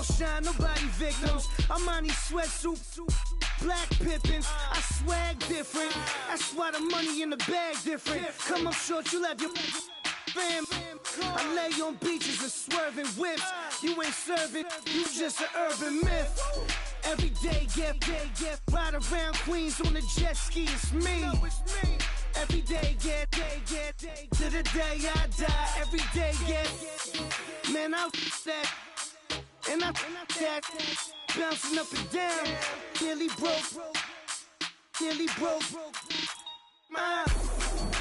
all shine, nobody victims. I'm on these sweatsuit, black Pippins. I swag different. That's why the money in the bag different. Come up short, you left your fam. I lay on beaches and swerving whips. You ain't serving, you just an urban myth. Every day, get ride around Queens on the jet ski. It's me. Every day, get to the day I die. Every day, get man, I that and I that bouncing up and down. Nearly broke.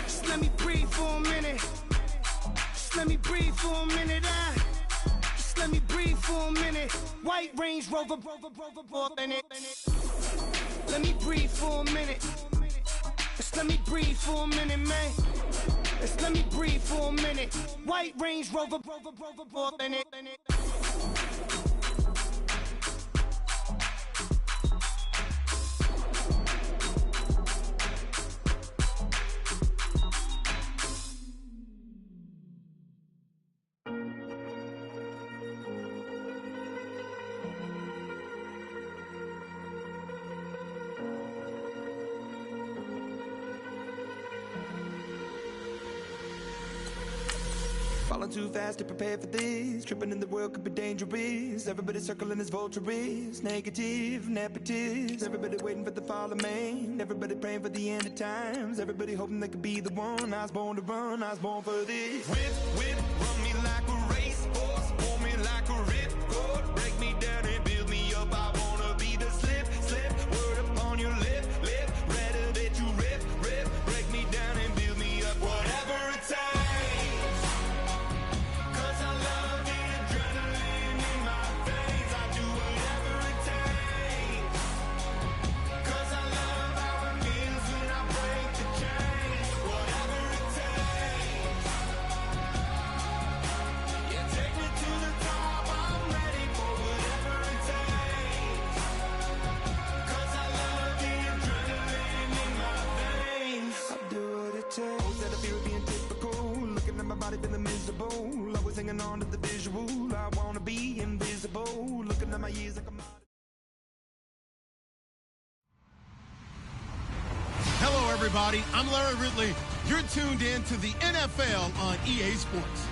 Just let me breathe for a minute. Just let me breathe for a minute. Just let me breathe for a minute. White Range Rover, in it. Let me breathe for a minute. Just let me breathe for a minute, man. Just let me breathe for a minute. White Range Rover, in it. Falling too fast to prepare for this. Tripping in the world could be dangerous. Everybody circling as vultures. Negative, nepotist. Everybody waiting for the fall of man. Everybody praying for the end of times. Everybody hoping they could be the one. I was born to run, I was born for this. Whip, run me like a racehorse. Pull me like a ripcord. Break me down and build me up. I wanna be the slip. Word upon your lip. Rather that you rip. Break me down and build me up. Whatever it takes. Feeling miserable, always hanging on to the visual. I wanna be invisible, looking at my years like a Hello, everybody. I'm Larry Ridley. You're tuned in to the NFL on EA Sports.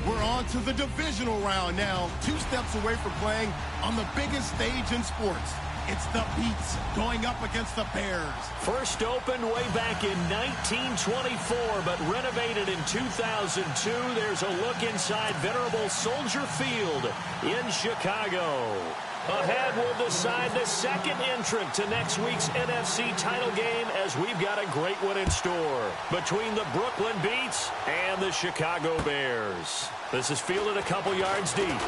We're on to the divisional round now, 2 steps away from playing on the biggest stage in sports. It's the Beats going up against the Bears. First opened way back in 1924, but renovated in 2002. There's a look inside venerable Soldier Field in Chicago. Ahead, we'll decide the second entrant to next week's NFC title game, as we've got a great one in store between the Brooklyn Beats and the Chicago Bears. This is fielded a couple yards deep.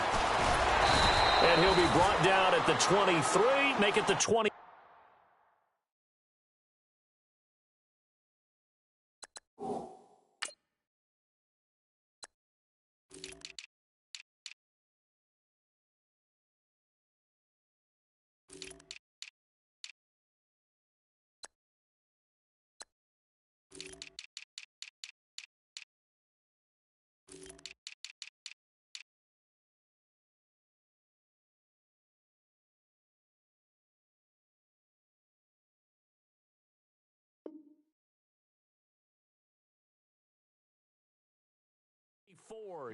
And he'll be brought down at the 23, make it the 20.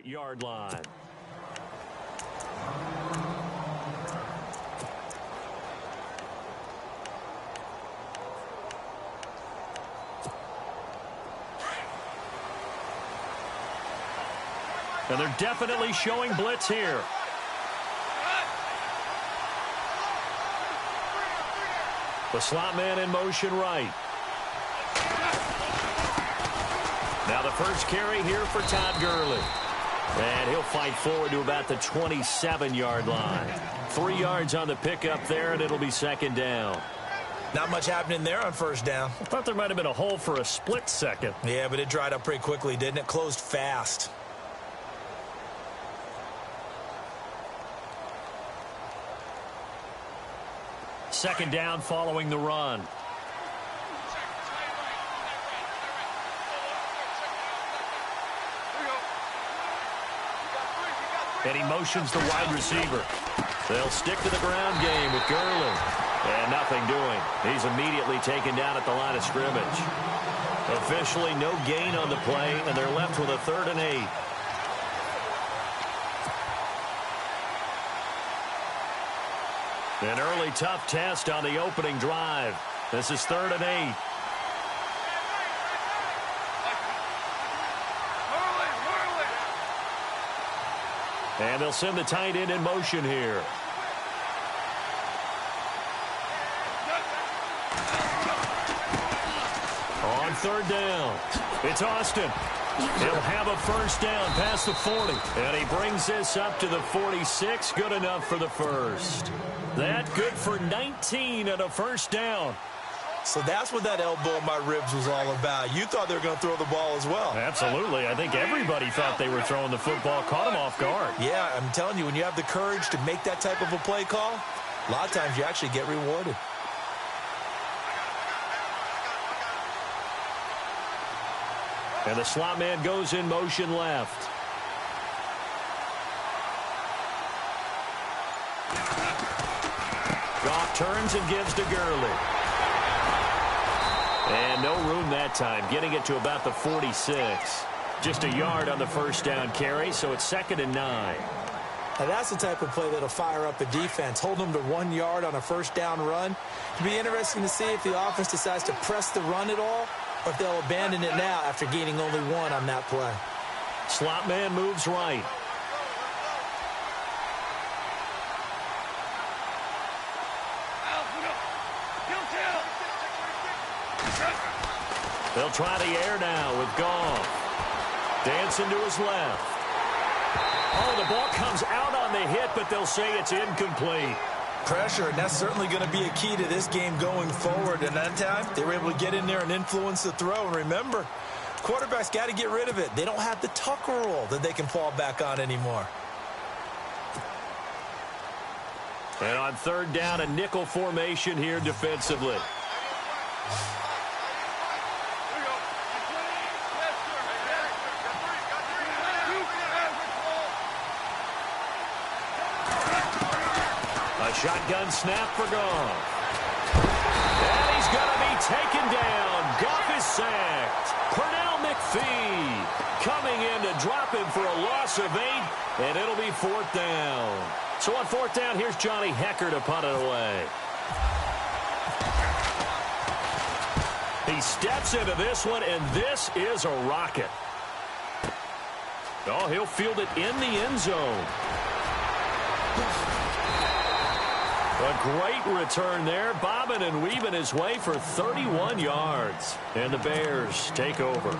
Yard line. And they're definitely showing blitz here. The slot man in motion right. Now the first carry here for Todd Gurley. And he'll fight forward to about the 27-yard line. 3 yards on the pickup there, and it'll be second down. Not much happening there on first down. I thought there might have been a hole for a split second. Yeah, but it dried up pretty quickly, didn't it? Closed fast. Second down following the run. And he motions the wide receiver. They'll stick to the ground game with Gurley. And nothing doing. He's immediately taken down at the line of scrimmage. Officially no gain on the play, and they're left with a 3rd and 8. An early tough test on the opening drive. This is 3rd and 8. And they'll send the tight end in motion here. On 3rd down, it's Austin. He'll have a 1st down past the 40. And he brings this up to the 46. Good enough for the 1st. That good for 19 and a 1st down. So that's what that elbow in my ribs was all about. You thought they were going to throw the ball as well. Absolutely. I think everybody thought they were throwing the football. Caught him off guard. Yeah, I'm telling you, when you have the courage to make that type of a play call, a lot of times you actually get rewarded. And the slot man goes in motion left. Goff turns and gives to Gurley. And no room that time, getting it to about the 46. Just a yard on the 1st down carry, so it's 2nd and 9. Now that's the type of play that'll fire up a defense. Hold them to 1 yard on a 1st down run. It'll be interesting to see if the offense decides to press the run at all, or if they'll abandon it now after gaining only 1 on that play. Slot man moves right. They'll try the air now with Goff. Dancing to his left. Oh, the ball comes out on the hit, but they'll say it's incomplete. Pressure, and that's certainly going to be a key to this game going forward. And that time, they were able to get in there and influence the throw. And remember, quarterbacks got to get rid of it. They don't have the Tucker rule that they can fall back on anymore. And on 3rd down, a nickel formation here defensively. A shotgun snap for Goff. And he's going to be taken down. Goff is sacked. Pernell McPhee coming in to drop him for a loss of 8, and it'll be 4th down. So on 4th down, here's Johnny Hecker to punt it away. He steps into this one, and this is a rocket. Oh, he'll field it in the end zone. A great return there, bobbing and weaving his way for 31 yards. And the Bears take over.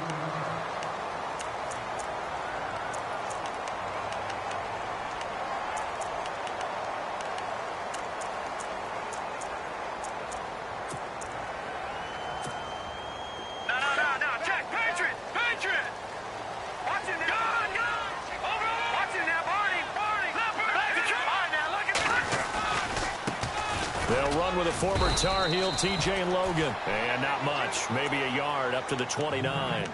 They'll run with a former Tar Heel, T.J. Logan. And not much, maybe a yard up to the 29.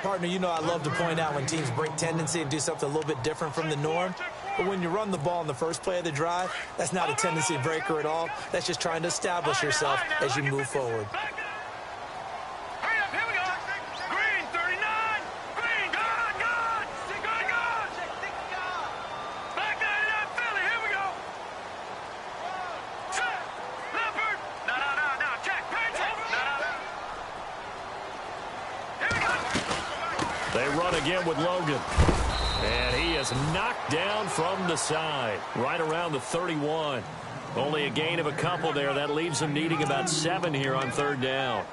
Partner, you know I love to point out when teams break tendency and do something a little bit different from the norm. But when you run the ball in the first play of the drive, that's not a tendency breaker at all. That's just trying to establish yourself as you move forward. They run again with Logan. And he is knocked down from the side, right around the 31. Only a gain of a couple there. That leaves him needing about 7 here on 3rd down.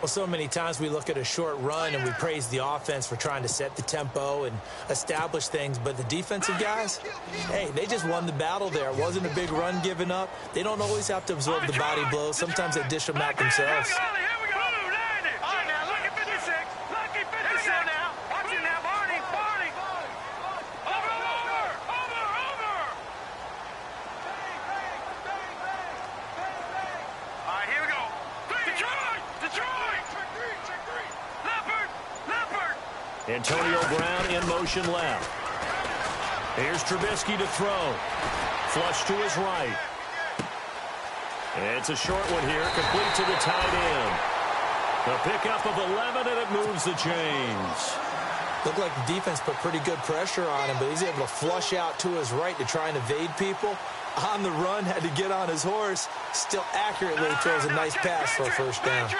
Well, so many times we look at a short run and we praise the offense for trying to set the tempo and establish things. But the defensive guys, hey, they just won the battle there. It wasn't a big run given up. They don't always have to absorb the body blows. Sometimes they dish them out themselves. Antonio Brown in motion left. Here's Trubisky to throw. Flush to his right. It's a short one here, complete to the tight end. A pickup of 11, and it moves the chains. Looked like the defense put pretty good pressure on him, but he's able to flush out to his right to try and evade people. On the run, had to get on his horse. Still accurately throws a nice pass for a first down.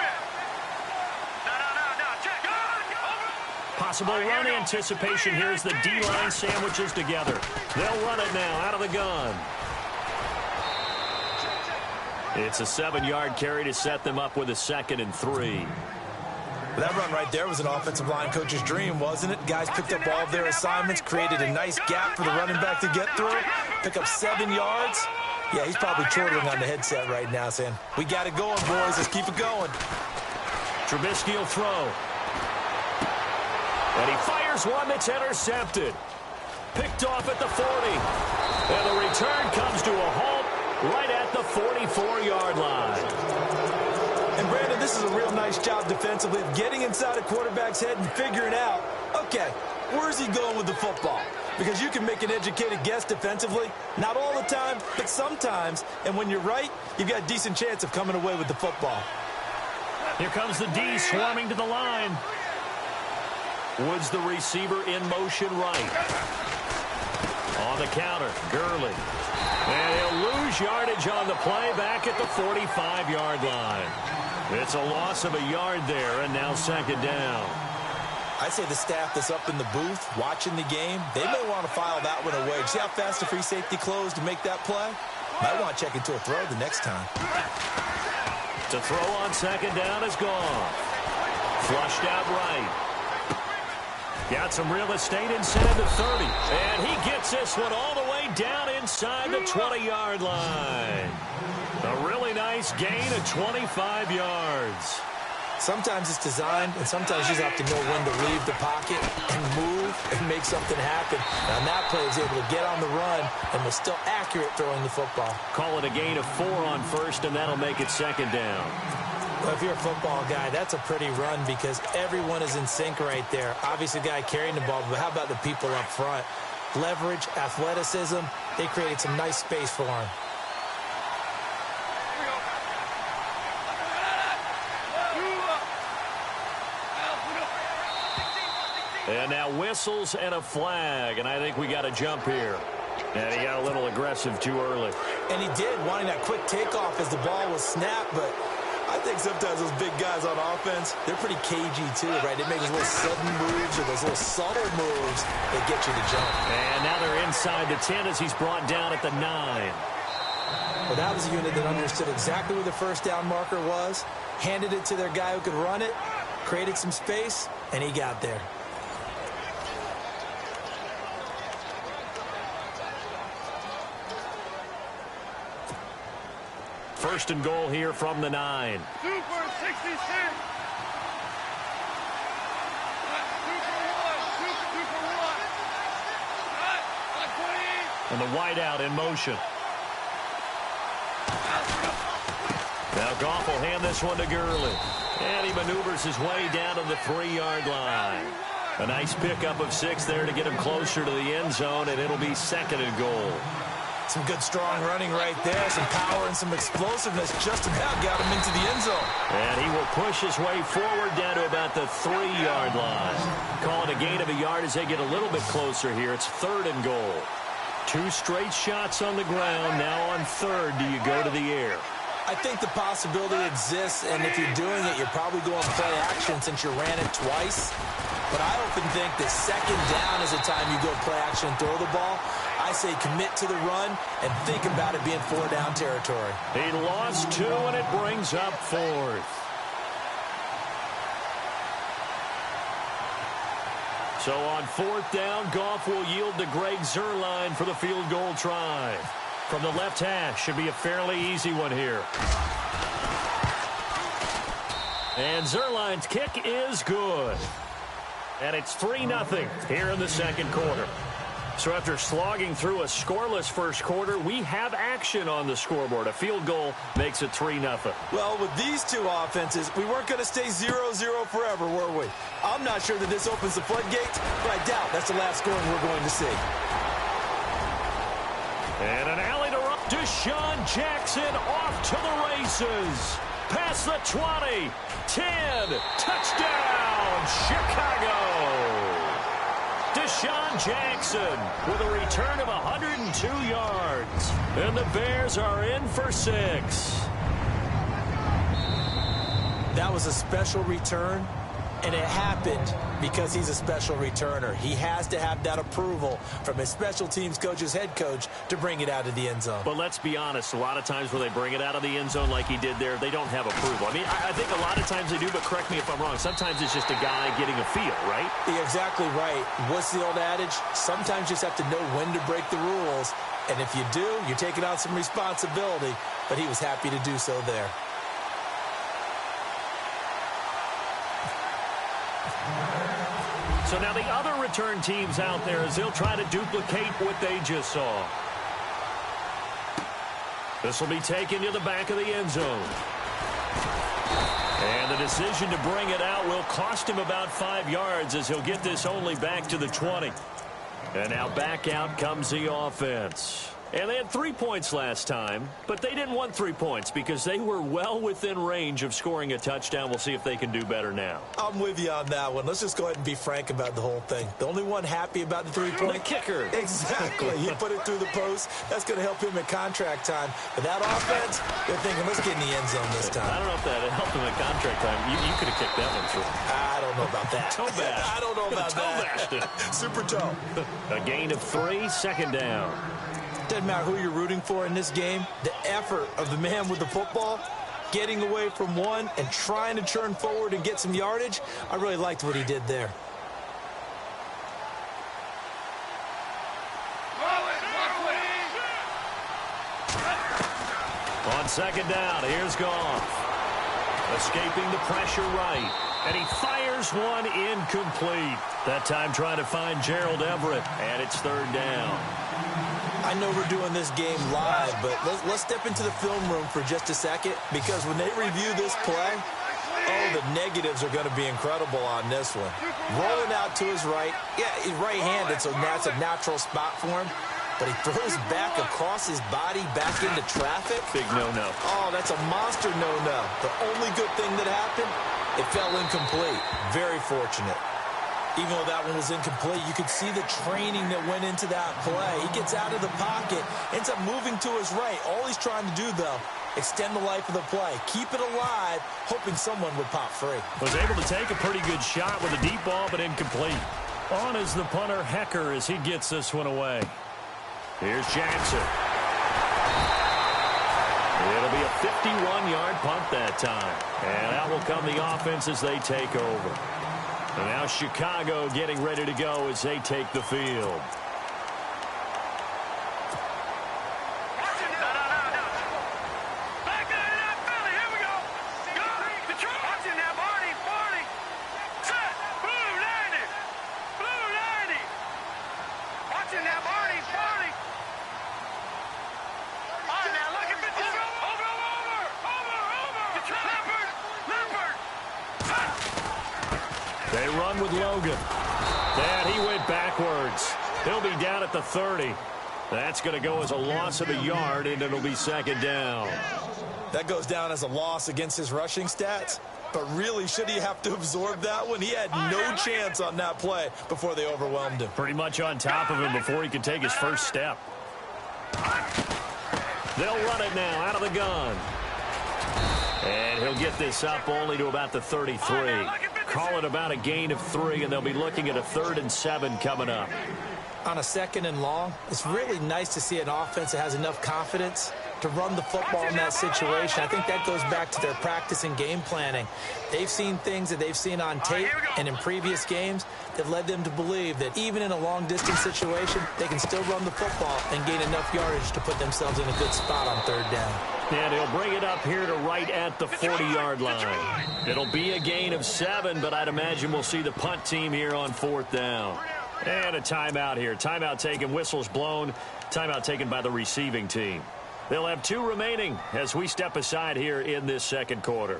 Possible run anticipation here as the D-line sandwiches together. They'll run it now out of the gun. It's a 7-yard carry to set them up with a 2nd and 3. That run right there was an offensive line coach's dream, wasn't it? Guys picked up all of their assignments, created a nice gap for the running back to get through, pick up 7 yards. Yeah, he's probably chortling on the headset right now saying, we got it going, boys. Let's keep it going. Trubisky will throw. And he fires one that's intercepted. Picked off at the 40. And the return comes to a halt right at the 44-yard line. And, Brandon, this is a real nice job defensively of getting inside a quarterback's head and figuring out, okay, where's he going with the football? Because you can make an educated guess defensively. Not all the time, but sometimes. And when you're right, you've got a decent chance of coming away with the football. Here comes the D swarming to the line. Woods, the receiver, in motion right. On the counter, Gurley. And he'll lose yardage on the play back at the 45-yard line. It's a loss of a yard there, and now 2nd down. I say the staff that's up in the booth watching the game, they may want to file that one away. See how fast the free safety closed to make that play? Might want to check into a throw the next time. To throw on 2nd down is gone. Flushed out right. Got some real estate inside the 30. And he gets this one all the way down inside the 20-yard line. A really nice gain of 25 yards. Sometimes it's designed, and sometimes you just have to know when to leave the pocket and move and make something happen. And on that play, he was able to get on the run and was still accurate throwing the football. Call it a gain of 4 on first, and that'll make it 2nd down. Well, if you're a football guy, that's a pretty run because everyone is in sync right there. Obviously, the guy carrying the ball, but how about the people up front? Leverage, athleticism, they created some nice space for him. And now whistles and a flag, and I think we got a jump here. And he got a little aggressive too early. And he did, wanting that quick takeoff as the ball was snapped, but I think sometimes those big guys on offense, they're pretty cagey too, right? They make those little sudden moves or those little subtle moves that get you to jump. And now they're inside the 10 as he's brought down at the 9. Well, that was a unit that understood exactly where the first down marker was, handed it to their guy who could run it, created some space, and he got there. First and goal here from the 9. Super 66. And the wideout in motion. Now Goff will hand this one to Gurley. And he maneuvers his way down to the 3-yard line. A nice pickup of 6 there to get him closer to the end zone, and it'll be 2nd and goal. Some good strong running right there, some power and some explosiveness just about got him into the end zone. And he will push his way forward down to about the 3-yard line. Call it a gain of a yard as they get a little bit closer here. It's 3rd and goal. 2 straight shots on the ground. Now on 3rd, do you go to the air? I think the possibility exists, and if you're doing it, you're probably going play action since you ran it twice. But I often think that 2nd down is the time you go play action and throw the ball. I say commit to the run and think about it being 4-down territory. He lost 2, and it brings up 4th. So on 4th down, Goff will yield to Greg Zuerlein for the field goal try. From the left hash, should be a fairly easy one here. And Zuerlein's kick is good. And it's 3-0 here in the 2nd quarter. So after slogging through a scoreless first quarter, we have action on the scoreboard. A field goal makes it 3-0. Well, with these two offenses, we weren't going to stay 0-0 forever, were we? I'm not sure that this opens the floodgates, but I doubt that's the last scoring we're going to see. And an alley to run. Deshaun Jackson off to the races. Past the 20. 10. Touchdown, Chicago. Deshaun Jackson with a return of 102 yards. And the Bears are in for 6. That was a special return, and it happened because he's a special returner. He has to have that approval from his special teams coach's head coach to bring it out of the end zone. But let's be honest, a lot of times when they bring it out of the end zone like he did there, they don't have approval. I mean, I think a lot of times they do, but correct me if I'm wrong. Sometimes it's just a guy getting a feel, right? You're exactly right. What's the old adage? Sometimes you just have to know when to break the rules, and if you do, you're taking on some responsibility, but he was happy to do so there. So now the other return teams out there as they'll try to duplicate what they just saw. This will be taken to the back of the end zone. And the decision to bring it out will cost him about 5 yards as he'll get this only back to the 20. And now back out comes the offense. And they had 3 points last time, but they didn't want 3 points because they were well within range of scoring a touchdown. We'll see if they can do better now. I'm with you on that one. Let's just go ahead and be frank about the whole thing. The only one happy about the 3-point the kicker. Exactly. He put it through the post. That's going to help him in contract time. But that offense, they're thinking, let's get in the end zone this time. I don't know if that helped him in contract time. You could have kicked that one through. I don't know about that. Toe bash. I don't know about that. Super toe. A gain of 3, second down. Doesn't matter who you're rooting for in this game. The effort of the man with the football, getting away from one and trying to turn forward and get some yardage, I really liked what he did there. On second down, here's Goff. Escaping the pressure right. And he fires one incomplete. That time trying to find Gerald Everett. And it's third down. I know we're doing this game live, but let's step into the film room for just a second, because when they review this play, oh, the negatives are going to be incredible on this one. Rolling out to his right. Yeah, he's right-handed, so that's a natural spot for him. But he throws back across his body back into traffic. Big no-no. Oh, that's a monster no-no. The only good thing that happened, it fell incomplete. Very fortunate. Even though that one was incomplete, you could see the training that went into that play. He gets out of the pocket, ends up moving to his right. All he's trying to do, though, extend the life of the play. Keep it alive, hoping someone would pop free. Was able to take a pretty good shot with a deep ball, but incomplete. On is the punter, Hecker, as he gets this one away. Here's Jackson. It'll be a 51-yard punt that time. And out will come the offense as they take over. And now Chicago getting ready to go as they take the field. They run with Logan. And he went backwards. He'll be down at the 30. That's going to go as a loss of a yard, and it'll be second down. That goes down as a loss against his rushing stats. But really, should he have to absorb that one? He had no chance on that play before they overwhelmed him. Pretty much on top of him before he could take his first step. They'll run it now out of the gun. And he'll get this up only to about the 33. Call it about a gain of 3, and they'll be looking at a 3rd and 7 coming up. On a second and long, it's really nice to see an offense that has enough confidence to run the football in that situation. I think that goes back to their practice and game planning. They've seen things that they've seen on tape and in previous games that led them to believe that even in a long-distance situation, they can still run the football and gain enough yardage to put themselves in a good spot on third down. And he'll bring it up here to right at the 40-yard line. It'll be a gain of 7, but I'd imagine we'll see the punt team here on 4th down. And a timeout here. Timeout taken, whistles blown. Timeout taken by the receiving team. They'll have 2 remaining as we step aside here in this second quarter.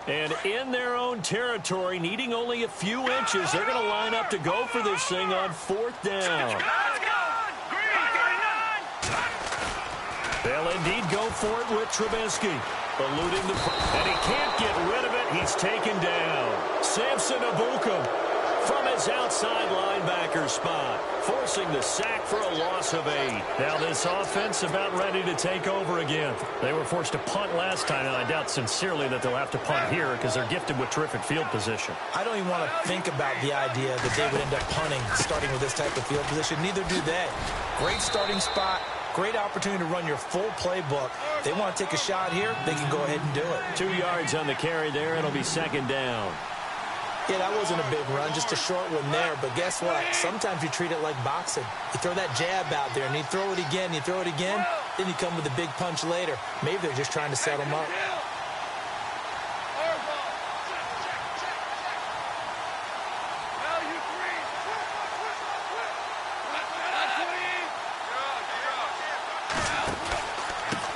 And in their own territory, needing only a few inches, they're going to line up to go for this thing on 4th down. They'll indeed go for it with Trubisky. Eluding the... And he can't get rid of it. He's taken down. Samson Ebukam from his outside linebacker spot, forcing the sack for a loss of 8. Now this offense about ready to take over again. They were forced to punt last time, and I doubt sincerely that they'll have to punt here because they're gifted with terrific field position. I don't even want to think about the idea that they would end up punting starting with this type of field position. Neither do they. Great starting spot. Great opportunity to run your full playbook. They want to take a shot here, they can go ahead and do it. 2 yards on the carry there. It'll be 2nd down. Yeah, that wasn't a big run, just a short one there. But guess what? Sometimes you treat it like boxing. You throw that jab out there, and you throw it again, then you come with a big punch later. Maybe they're just trying to set them up.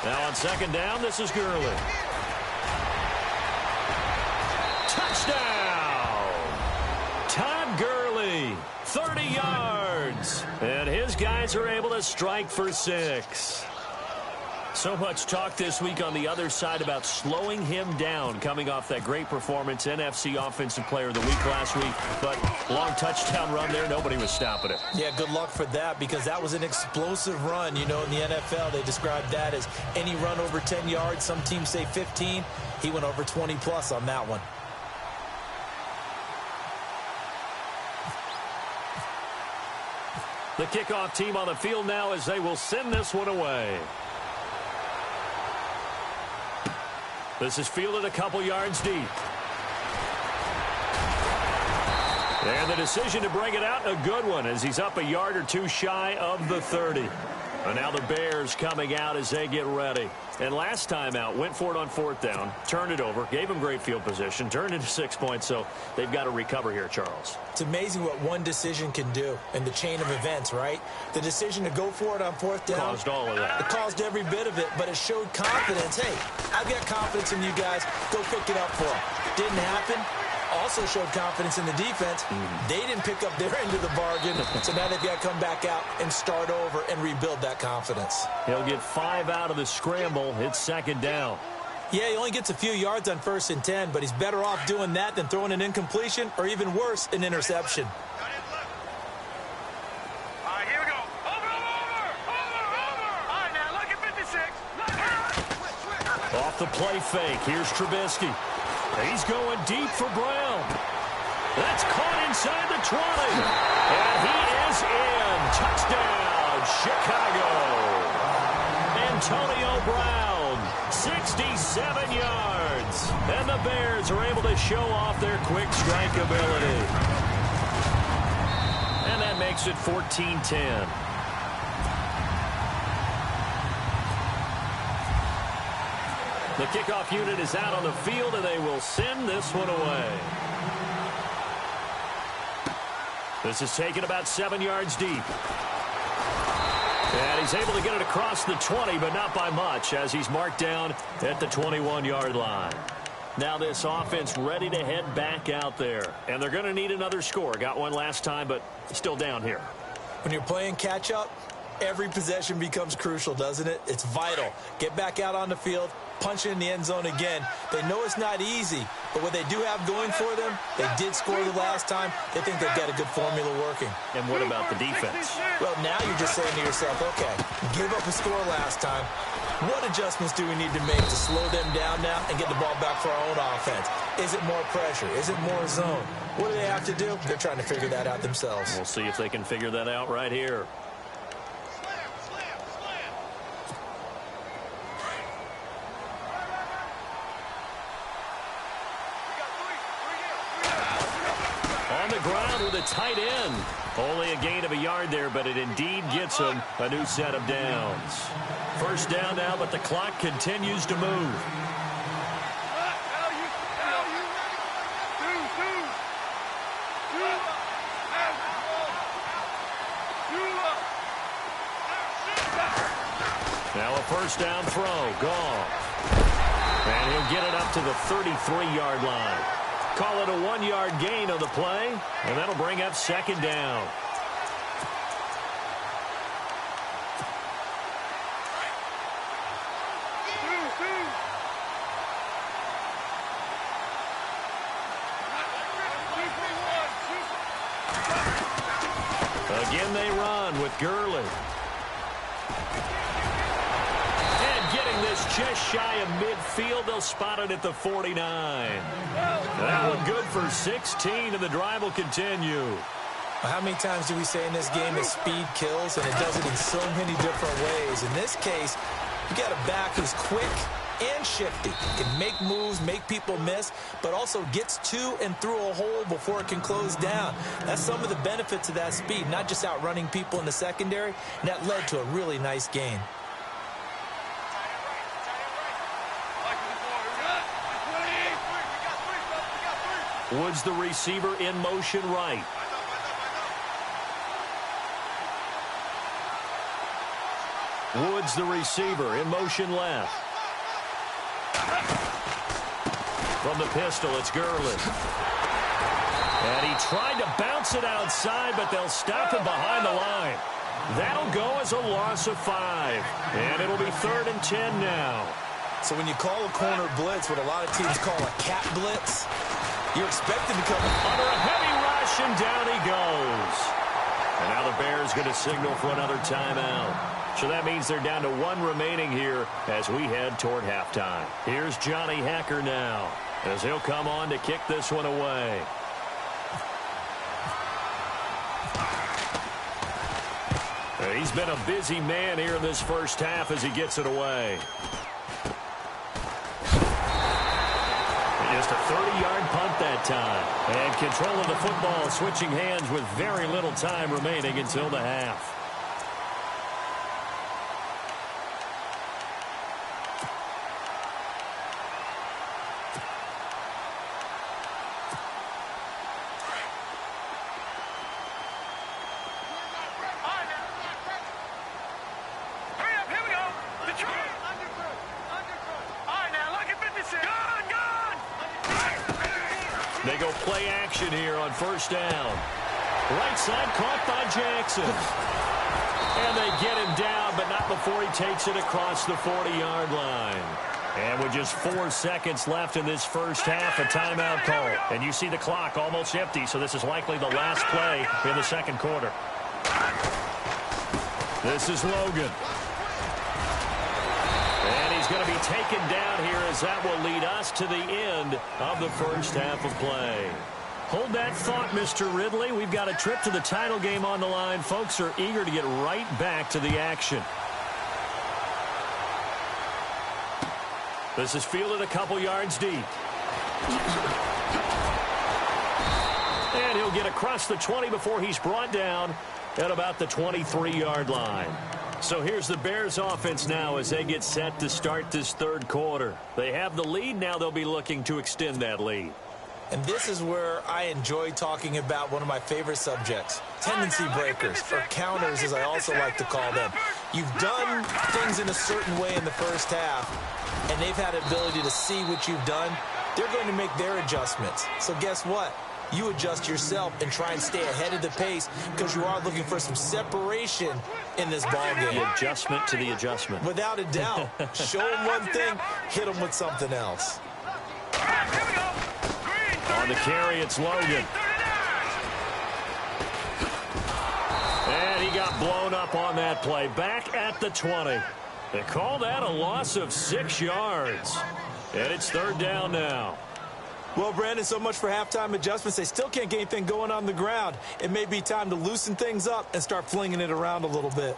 Now on 2nd down, this is Gurley. Touchdown! Todd Gurley, 30 yards. And his guys are able to strike for 6. So much talk this week on the other side about slowing him down coming off that great performance, NFC Offensive Player of the Week last week. But long touchdown run there, nobody was stopping it. Yeah, good luck for that because that was an explosive run. You know, in the NFL, they describe that as any run over 10 yards. Some teams say 15. He went over 20-plus on that one. The kickoff team on the field now as they will send this one away. This is fielded a couple yards deep. And the decision to bring it out, a good one, as he's up a yard or two shy of the 30. And now the Bears coming out as they get ready. And last time out, went for it on 4th down, turned it over, gave them great field position, turned into 6 points, so they've got to recover here, Charles. It's amazing what one decision can do in the chain of events, right? The decision to go for it on 4th down. Caused all of that. It caused every bit of it, but it showed confidence. Hey, I've got confidence in you guys. Go pick it up for them. Didn't happen. Also showed confidence in the defense. They didn't pick up their end of the bargain, so now they've got to come back out and start over and rebuild that confidence. He'll get 5 out of the scramble. It's 2nd down. Yeah, he only gets a few yards on 1st and 10, but he's better off doing that than throwing an incompletion or even worse, an interception. Off the play fake. Here's Trubisky. He's going deep for Brown. That's caught inside the 20. And he is in. Touchdown, Chicago. Antonio Brown, 67 yards. And the Bears are able to show off their quick strike ability. And that makes it 14-10. The kickoff unit is out on the field, and they will send this one away. This is taken about 7 yards deep. And he's able to get it across the 20, but not by much, as he's marked down at the 21-yard line. Now this offense ready to head back out there. And they're going to need another score. Got one last time, but still down here. When you're playing catch-up, every possession becomes crucial, doesn't it? It's vital. Get back out on the field, punch it in the end zone again. They know it's not easy, but what they do have going for them, they did score the last time. They think they've got a good formula working. And what about the defense? Well, now you're just saying to yourself, okay, give up a score last time. What adjustments do we need to make to slow them down now and get the ball back for our own offense? Is it more pressure? Is it more zone? What do they have to do? They're trying to figure that out themselves. We'll see if they can figure that out right here. Ground with a tight end. Only a gain of a yard there, but it indeed gets him a new set of downs. 1st down now, but the clock continues to move. Now a 1st down throw. Gone. And he'll get it up to the 33-yard line. Call it a 1-yard gain on the play, and that'll bring up second down. Again they run with Gurley. And getting this just shy of midfield, they'll spot it at the 49. That one good for 16, and the drive will continue. How many times do we say in this game that speed kills, and it does it in so many different ways? In this case, you got a back who's quick and shifty. Can make moves, make people miss, but also gets to and through a hole before it can close down. That's some of the benefits of that speed, not just outrunning people in the secondary, and that led to a really nice gain. Woods, the receiver, in motion right. Woods, the receiver, in motion left. From the pistol, it's Gurley. And he tried to bounce it outside, but they'll stop him behind the line. That'll go as a loss of 5. And it'll be 3rd and 10 now. So when you call a corner blitz, what a lot of teams call a cat blitz, you're expected to come under a heavy rush, and down he goes. And now the Bears going to signal for another timeout. So that means they're down to 1 remaining here as we head toward halftime. Here's Johnny Hacker now as he'll come on to kick this one away. He's been a busy man here in this first half as he gets it away. Just a 30-yard punt that time. And control of the football, switching hands with very little time remaining until the half. They go play action here on first down. Right side caught by Jackson. And they get him down, but not before he takes it across the 40-yard line. And with just 4 seconds left in this first half, a timeout call. And you see the clock almost empty, so this is likely the last play in the second quarter. This is Logan. And he's going to be taken down here as that will lead us to the end of the first half of play. Hold that thought, Mr. Ridley. We've got a trip to the title game on the line. Folks are eager to get right back to the action. This is fielded a couple yards deep. And he'll get across the 20 before he's brought down at about the 23-yard line. So here's the Bears offense now as they get set to start this third quarter. They have the lead. Now they'll be looking to extend that lead. And this is where I enjoy talking about one of my favorite subjects, tendency breakers, or counters as I also like to call them. You've done things in a certain way in the first half, and they've had the ability to see what you've done. They're going to make their adjustments. So guess what? You adjust yourself and try and stay ahead of the pace because you are looking for some separation in this ballgame. The adjustment to the adjustment. Without a doubt. Show them one thing, hit them with something else. On the carry, it's Logan. And he got blown up on that play. Back at the 20. They call that a loss of 6 yards. And it's third down now. Well, Brandon, so much for halftime adjustments. They still can't get anything going on the ground. It may be time to loosen things up and start flinging it around a little bit.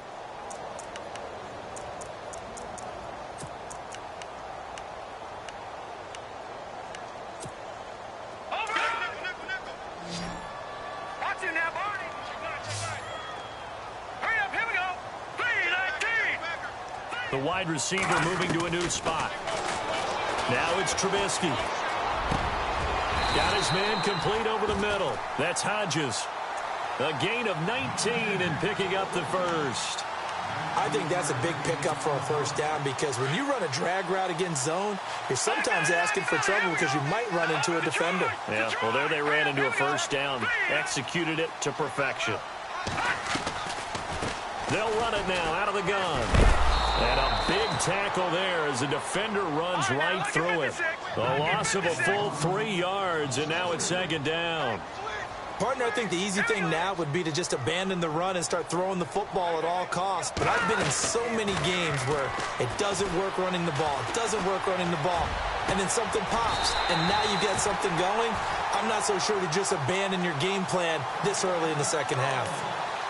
The wide receiver moving to a new spot. Now it's Trubisky. Got his man complete over the middle. That's Hodges. A gain of 19 and picking up the first. I think that's a big pickup for a first down because when you run a drag route against zone, you're sometimes asking for trouble because you might run into a defender. Yeah, well, there they ran into a first down, executed it to perfection. They'll run it now out of the gun. And a big tackle there as the defender runs right through it. A loss of a full 3 yards, and now it's second down. Partner, I think the easy thing now would be to just abandon the run and start throwing the football at all costs. But I've been in so many games where it doesn't work running the ball. It doesn't work running the ball. And then something pops, and now you get something going. I'm not so sure to just abandon your game plan this early in the second half.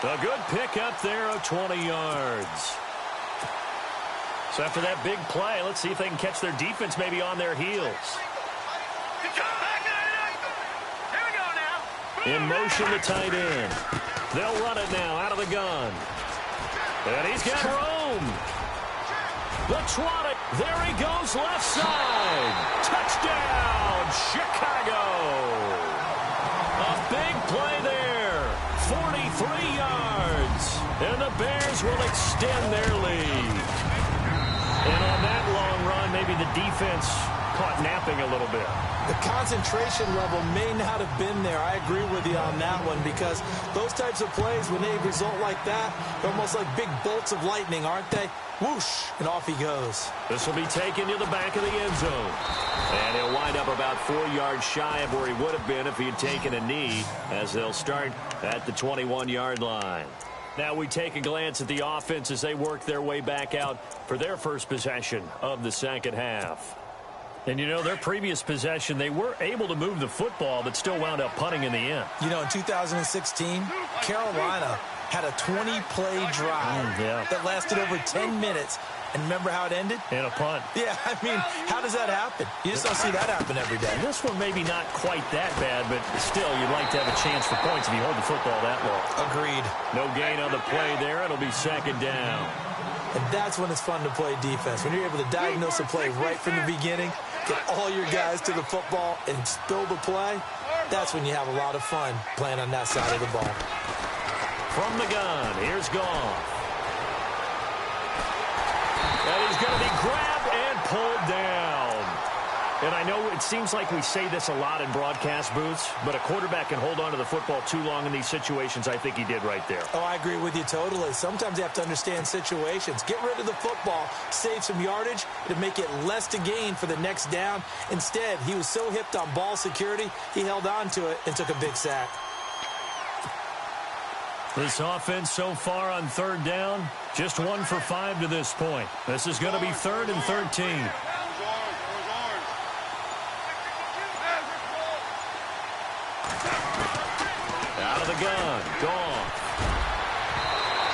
A good pickup there of 20 yards. So after that big play, let's see if they can catch their defense maybe on their heels. In motion, the tight end. They'll run it now out of the gun. And he's got room. The trot it. There he goes, left side. Touchdown, Chicago. A big play there. 43 yards. And the Bears will extend their lead. And on that long run, maybe the defense caught napping a little bit. The concentration level may not have been there. I agree with you on that one because those types of plays, when they result like that, they're almost like big bolts of lightning, aren't they? Whoosh, and off he goes. This will be taken to the back of the end zone. And he'll wind up about 4 yards shy of where he would have been if he had taken a knee, as they'll start at the 21-yard line. Now we take a glance at the offense as they work their way back out for their first possession of the second half. And, you know, their previous possession, they were able to move the football but still wound up punting in the end. You know, in 2016, Carolina had a 20-play drive that lasted over 10 minutes. And remember how it ended? In a punt. Yeah, I mean, how does that happen? You just don't see that happen every day. And this one maybe not quite that bad, but still, you'd like to have a chance for points if you hold the football that long. Agreed. No gain on the play there. It'll be second down. And that's when it's fun to play defense. When you're able to diagnose a play right from the beginning, get all your guys to the football and spill the play, that's when you have a lot of fun playing on that side of the ball. From the gun, here's Goff. And he's going to be grabbed and pulled down. And I know it seems like we say this a lot in broadcast booths, but a quarterback can hold on to the football too long in these situations. I think he did right there. Oh, I agree with you totally. Sometimes you have to understand situations. Get rid of the football, save some yardage, to make it less to gain for the next down. Instead, he was so hipped on ball security, he held on to it and took a big sack. This offense so far on third down, just 1 for 5 to this point. This is going to be 3rd and 13. Out of the gun, gone.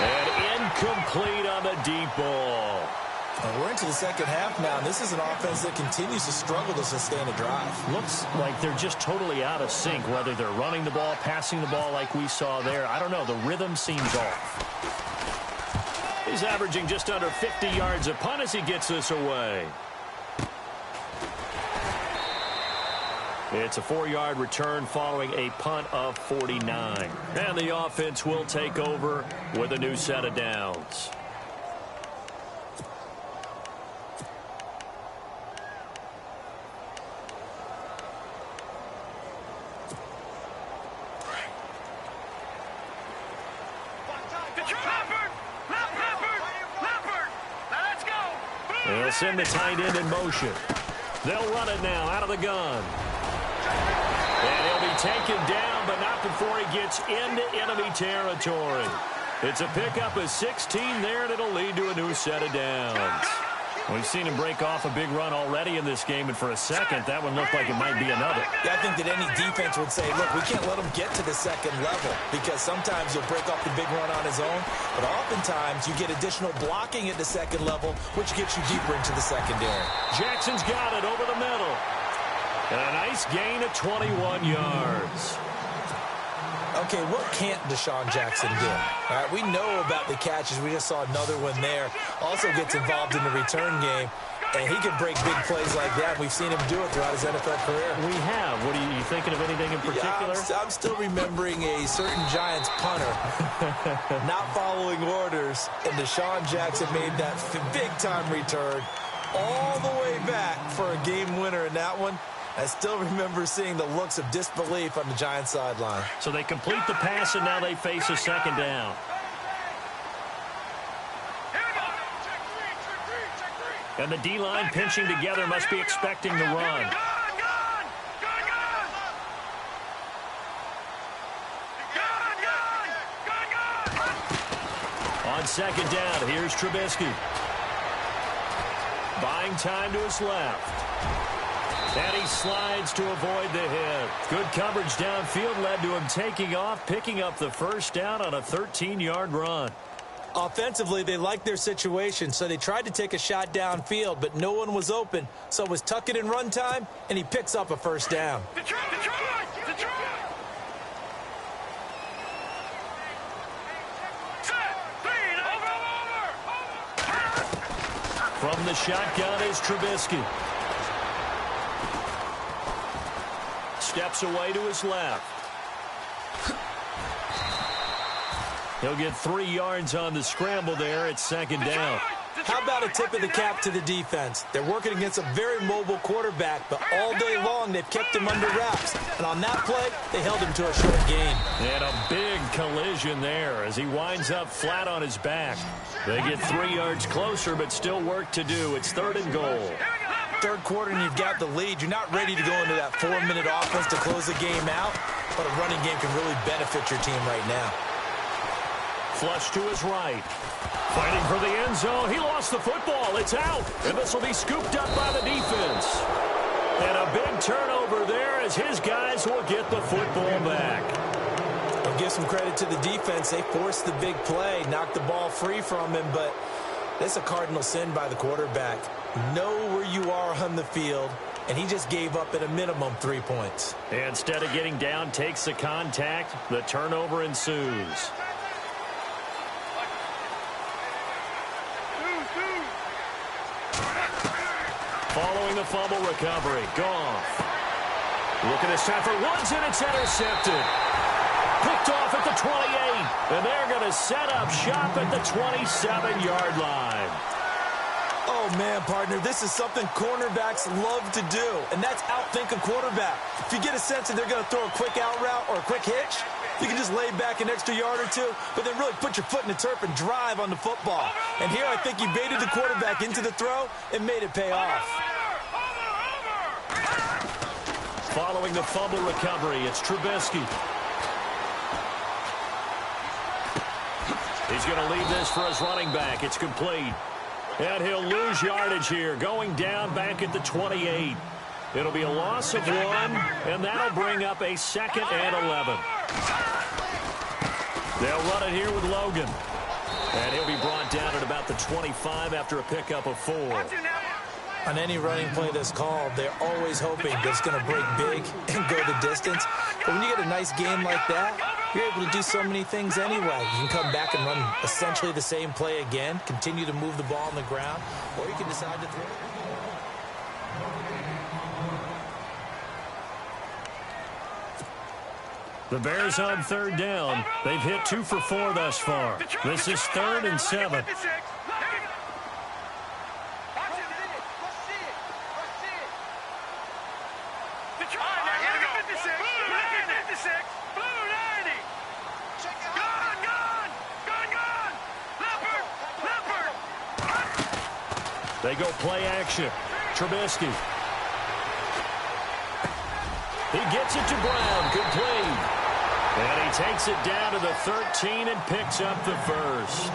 And incomplete on the deep ball. We're into the second half now. This is an offense that continues to struggle to sustain a drive. Looks like they're just totally out of sync, whether they're running the ball, passing the ball like we saw there. I don't know. The rhythm seems off. He's averaging just under 50 yards a punt as he gets this away. It's a 4-yard return following a punt of 49. And the offense will take over with a new set of downs. They'll send the tight end in motion. They'll run it now out of the gun. And he'll be taken down, but not before he gets into enemy territory. It's a pickup of 16 there, and it'll lead to a new set of downs. We've seen him break off a big run already in this game, and for a second, that one looked like it might be another. Yeah, I think that any defense would say, look, we can't let him get to the second level because sometimes he'll break off the big run on his own, but oftentimes you get additional blocking at the second level, which gets you deeper into the secondary. Jackson's got it over the middle. And a nice gain of 21 yards. Okay, what can't Deshaun Jackson do? All right, we know about the catches. We just saw another one there. Also gets involved in the return game, and he can break big plays like that. We've seen him do it throughout his NFL career. We have. What do you thinking of anything in particular? Yeah, I'm still remembering a certain Giants punter not following orders, and Deshaun Jackson made that big-time return all the way back for a game winner in that one. I still remember seeing the looks of disbelief on the Giants sideline. So they complete the pass, and now they face a second down. And the D-line pinching together must be expecting the run. On second down, here's Trubisky. Buying time to his left. And he slides to avoid the hit. Good coverage downfield led to him taking off, picking up the first down on a 13-yard run. Offensively, they liked their situation, so they tried to take a shot downfield, but no one was open. So it was tuck it in run time, and he picks up a first down. Detroit! From the shotgun is Trubisky. Steps away to his left. He'll get 3 yards on the scramble there. It's second down. How about a tip of the cap to the defense? They're working against a very mobile quarterback, but all day long they've kept him under wraps. And on that play, they held him to a short gain. And a big collision there as he winds up flat on his back. They get 3 yards closer, but still work to do. It's 3rd and goal. Third quarter and you've got the lead. You're not ready to go into that 4-minute offense to close the game out, but a running game can really benefit your team right now. Flush to his right. Fighting for the end zone. He lost the football. It's out. And this will be scooped up by the defense. And a big turnover there as his guys will get the football back. I'll give some credit to the defense. They forced the big play, knocked the ball free from him, but that's a cardinal sin by the quarterback. Know where you are on the field, and he just gave up at a minimum 3 points. Instead of getting down, takes the contact. The turnover ensues. Following the fumble recovery, Goff. Looking this time for Woods, and it's intercepted. Picked off at the 28, and they're going to set up shop at the 27-yard line. Oh, man, partner, this is something cornerbacks love to do, and that's outthink a quarterback. If you get a sense that they're going to throw a quick out route or a quick hitch, you can just lay back an extra yard or two, but then really put your foot in the turf and drive on the football. And here I think he baited the quarterback into the throw and made it pay off. Following the fumble recovery, it's Trubisky. He's going to leave this for his running back. It's complete. And he'll lose yardage here, going down back at the 28. It'll be a loss of 1, and that'll bring up a 2nd and 11. They'll run it here with Logan. And he'll be brought down at about the 25 after a pickup of 4. On any running play that's called, they're always hoping that it's going to break big and go the distance. But when you get a nice game like that, you're able to do so many things anyway. You can come back and run essentially the same play again, continue to move the ball on the ground, or you can decide to throw it. The Bears on 3rd down. They've hit 2 for 4 thus far. This is 3rd and 7. They go play action. Trubisky. He gets it to Brown. Complete. And he takes it down to the 13 and picks up the first.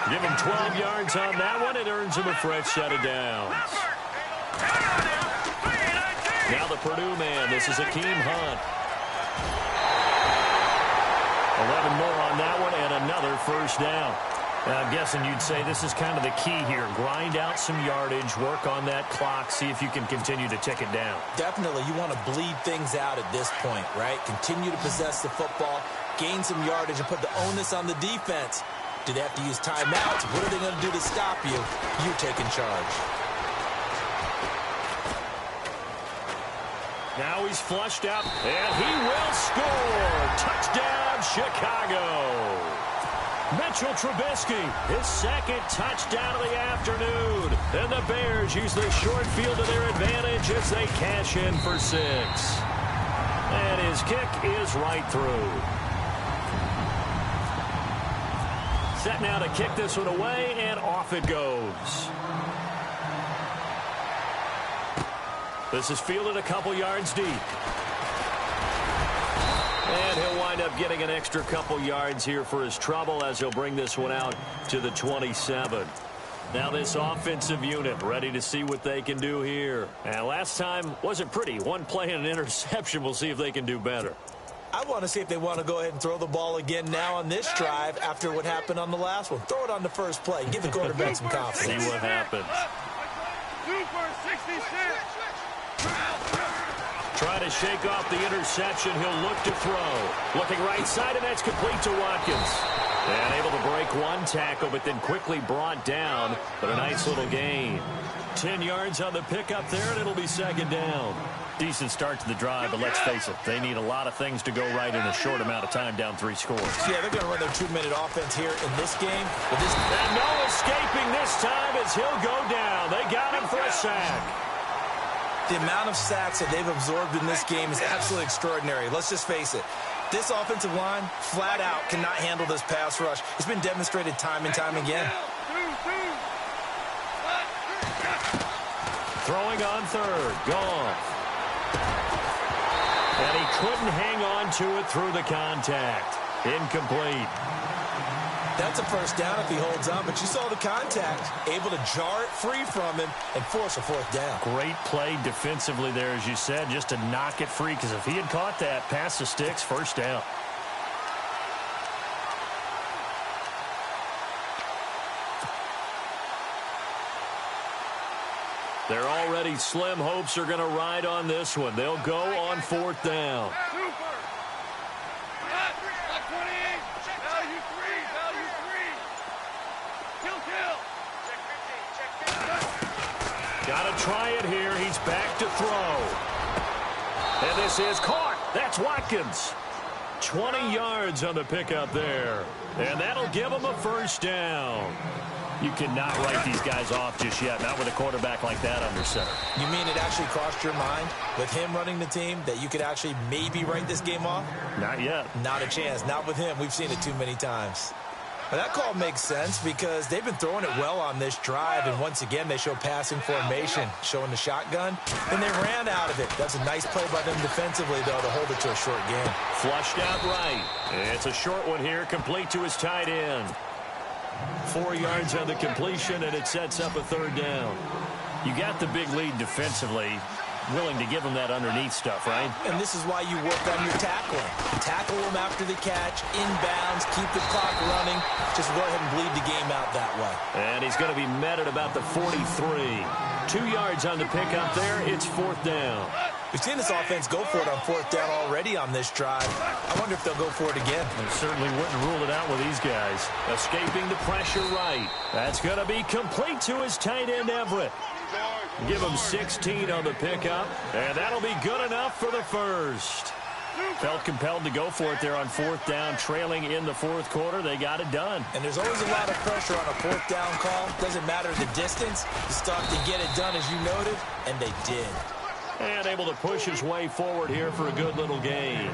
Give him 12 yards on that one. It earns him a fresh set of downs. Now the Purdue man. This is Akeem Hunt. 11 more on that one and another first down. I'm guessing you'd say this is kind of the key here. Grind out some yardage, work on that clock, see if you can continue to tick it down. Definitely. You want to bleed things out at this point, right? Continue to possess the football, gain some yardage, and put the onus on the defense. Do they have to use timeouts? What are they going to do to stop you? You take in charge. Now he's flushed out, and he will score. Touchdown, Chicago. Mitchell Trubisky, his second touchdown of the afternoon. And the Bears use the short field to their advantage as they cash in for 6. And his kick is right through. Set now to kick this one away, and off it goes. This is fielded a couple yards deep. And he'll wind up getting an extra couple yards here for his trouble as he'll bring this one out to the 27. Now this offensive unit ready to see what they can do here. And last time wasn't pretty. One play and an interception. We'll see if they can do better. I want to see if they want to go ahead and throw the ball again now on this drive after what happened on the last one. Throw it on the first play. Give the quarterback some confidence. See what happens. Try to shake off the interception. He'll look to throw. Looking right side, and that's complete to Watkins. And able to break one tackle, but then quickly brought down. But a nice little gain. 10 yards on the pickup there, and it'll be second down. Decent start to the drive, but let's face it, they need a lot of things to go right in a short amount of time, down 3 scores. Yeah, they're going to run their 2-minute offense here in this game. But and no escaping this time as he'll go down. They got him for a sack. The amount of sacks that they've absorbed in this game is absolutely extraordinary. Let's just face it. This offensive line, flat out, cannot handle this pass rush. It's been demonstrated time and time again. Throwing on third. Gone. And he couldn't hang on to it through the contact. Incomplete. That's a first down if he holds on, but you saw the contact. Able to jar it free from him and force a fourth down. Great play defensively there, as you said, just to knock it free, because if he had caught that, past the sticks, first down. They're already slim hopes are going to ride on this one. They'll go on fourth down. Got to try it here. He's back to throw. And this is caught. That's Watkins. 20 yards on the pickup there. And that'll give him a first down. You cannot write these guys off just yet, not with a quarterback like that under center. You mean it actually crossed your mind with him running the team that you could actually maybe write this game off? Not yet. Not a chance. Not with him. We've seen it too many times. But that call makes sense because they've been throwing it well on this drive, and once again they show passing formation, showing the shotgun, and they ran out of it. That's a nice play by them defensively, though, to hold it to a short game. Flushed out right. It's a short one here, complete to his tight end. 4 yards on the completion, and it sets up a third down. You got the big lead defensively, willing to give them that underneath stuff, right? And this is why you work on your tackling. Tackle them after the catch, inbounds, keep the clock running. Just go ahead and bleed the game out that way. And he's going to be met at about the 43. 2 yards on the pickup there. It's fourth down. We've seen this offense go for it on fourth down already on this drive. I wonder if they'll go for it again. They certainly wouldn't rule it out with these guys. Escaping the pressure right. That's going to be complete to his tight end, Everett. Give him 16 on the pickup, and that'll be good enough for the first. Felt compelled to go for it there on fourth down, trailing in the fourth quarter. They got it done. And there's always a lot of pressure on a fourth down call. Doesn't matter the distance. You start to get it done, as you noted, and they did. And able to push his way forward here for a good little gain.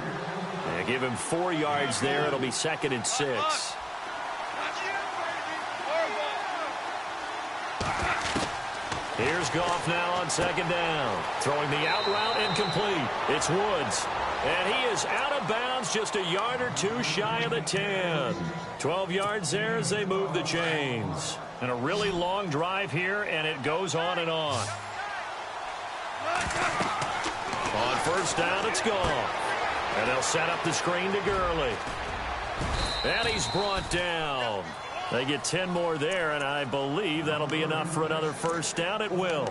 And give him 4 yards there. It'll be 2nd and 6. Here's Goff now on 2nd down. Throwing the out route incomplete. It's Woods. And he is out of bounds, just a yard or two shy of the 10. 12 yards there as they move the chains. And a really long drive here, and it goes on and on. On first down, it's gone. And they'll set up the screen to Gurley. And he's brought down. They get 10 more there, and I believe that'll be enough for another first down. It will.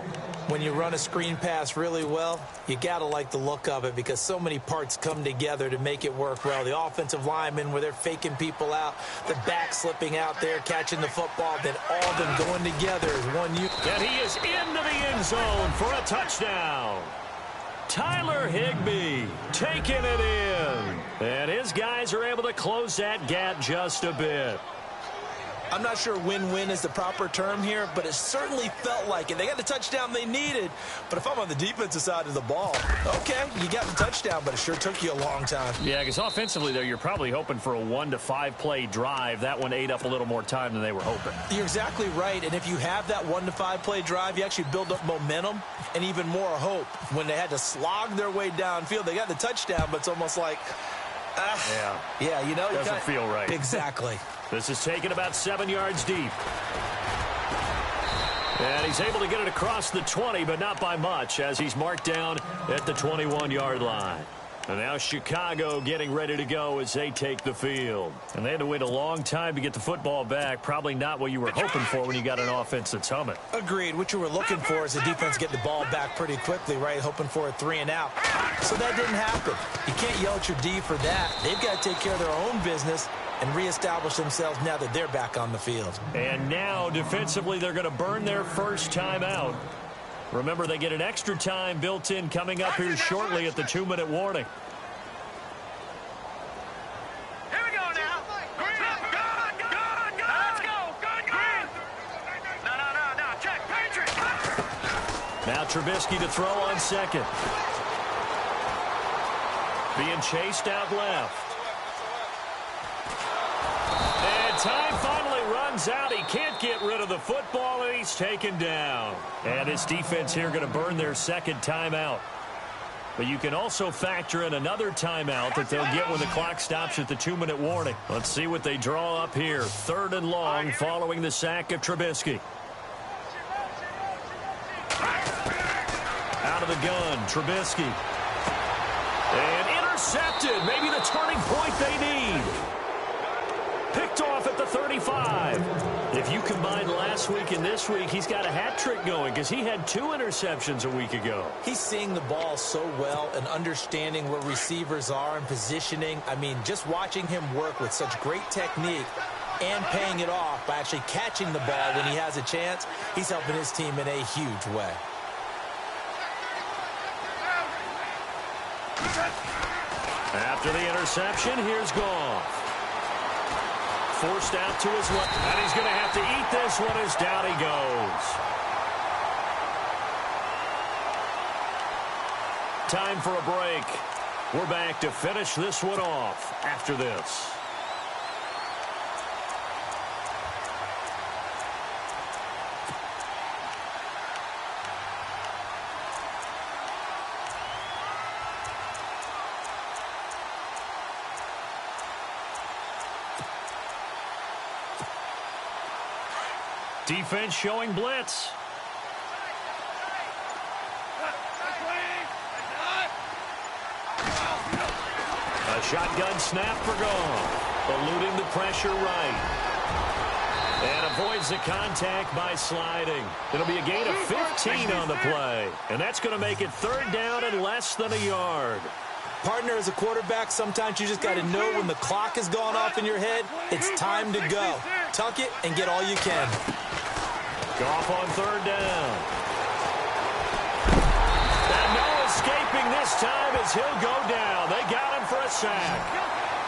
When you run a screen pass really well, you got to like the look of it because so many parts come together to make it work well. The offensive linemen, where they're faking people out, the back slipping out there, catching the football, then all of them going together as one unit. And he is into the end zone for a touchdown. Tyler Higbee taking it in. And his guys are able to close that gap just a bit. I'm not sure win-win is the proper term here, but it certainly felt like it. They got the touchdown they needed, but if I'm on the defensive side of the ball, okay, you got the touchdown, but it sure took you a long time. Yeah, because offensively, though, you're probably hoping for a 1 to 5 play drive. That one ate up a little more time than they were hoping. You're exactly right, and if you have that 1 to 5 play drive, you actually build up momentum and even more hope. When they had to slog their way downfield, they got the touchdown, but it's almost like, yeah, you know, doesn't feel right. Exactly. This is taken about 7 yards deep. And he's able to get it across the 20, but not by much, as he's marked down at the 21-yard line. And now Chicago getting ready to go as they take the field. And they had to wait a long time to get the football back. Probably not what you were hoping for when you got an offense that's humming. Agreed. What you were looking for is the defense get the ball back pretty quickly, right? Hoping for a 3 and out. So that didn't happen. You can't yell at your D for that. They've got to take care of their own business and reestablish themselves now that they're back on the field. And now, defensively, they're going to burn their first timeout. Remember, they get an extra time built in coming up here shortly at the 2-minute warning. Here we go now. Let's go. No. Check. Patriot. Now Trubisky to throw on second. Being chased out left. And time finally runs out. He can't get rid of the football, and he's taken down. And his defense here going to burn their second timeout. But you can also factor in another timeout that they'll get when the clock stops at the 2-minute warning. Let's see what they draw up here. 3rd and long following the sack of Trubisky. Out of the gun, Trubisky. And intercepted. Maybe the turning point they need. Picked off at the 35. If you combine last week and this week, he's got a hat trick going because he had 2 interceptions a week ago. He's seeing the ball so well and understanding where receivers are and positioning. I mean, just watching him work with such great technique and paying it off by actually catching the ball when he has a chance, he's helping his team in a huge way. After the interception, here's Goff. Forced out to his left, and he's going to have to eat this one as down he goes. Time for a break. We're back to finish this one off after this. Defense showing blitz. A shotgun snap for Goff. Eluding the pressure right. And avoids the contact by sliding. It'll be a gain of 15 on the play. And that's going to make it 3rd down and less than a yard. Partner, as a quarterback, sometimes you just got to know when the clock has gone off in your head, it's time to go. Tuck it and get all you can. Goff on 3rd down. And no escaping this time as he'll go down. They got him for a sack.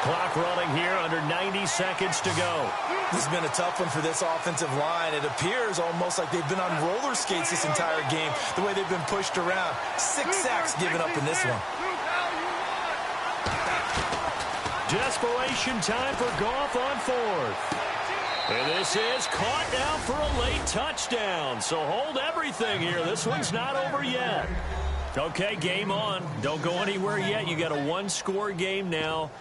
Clock running here, under 90 seconds to go. This has been a tough one for this offensive line. It appears almost like they've been on roller skates this entire game, the way they've been pushed around. 6 sacks given up in this one. Desperation time for Goff on 4th. And this is caught now for a late touchdown. So hold everything here. This one's not over yet. Okay, game on. Don't go anywhere yet. You got a 1-score game now.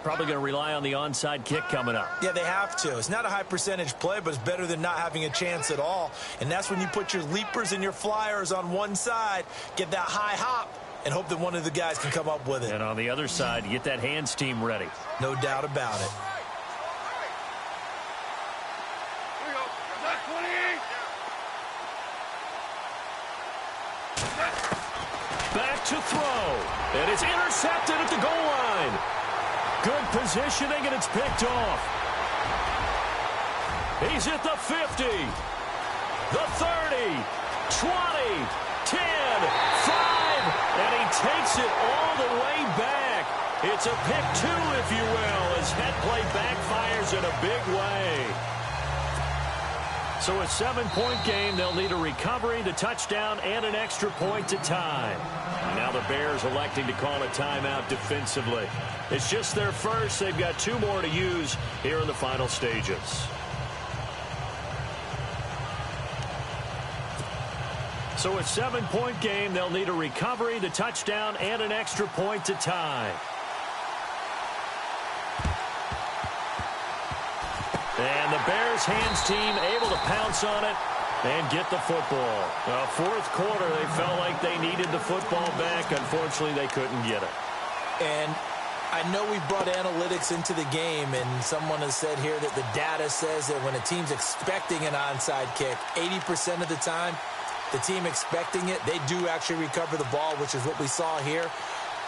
Probably going to rely on the onside kick coming up. Yeah, they have to. It's not a high percentage play, but it's better than not having a chance at all. And that's when you put your leapers and your flyers on one side, get that high hop, and hope that one of the guys can come up with it. And on the other side, get that hands team ready. No doubt about it. Back to throw. And it's intercepted at the goal line. Good positioning, and it's picked off. He's at the 50, the 30, 20, 10, 5, And he takes it all the way back. It's a pick two, if you will, as head play backfires in a big way. So a 7-point game. They'll need a recovery, the touchdown, and an extra point to tie. Now the Bears electing to call a timeout defensively. It's just their first. They've got 2 more to use here in the final stages. So a 7-point game. They'll need a recovery, the touchdown, and an extra point to tie. And the Bears hands team able to pounce on it and get the football. Fourth quarter, they felt like they needed the football back. Unfortunately, they couldn't get it. And I know we brought analytics into the game, and someone has said here that the data says that when a team's expecting an onside kick, 80% of the time, the team expecting it, they do actually recover the ball, which is what we saw here.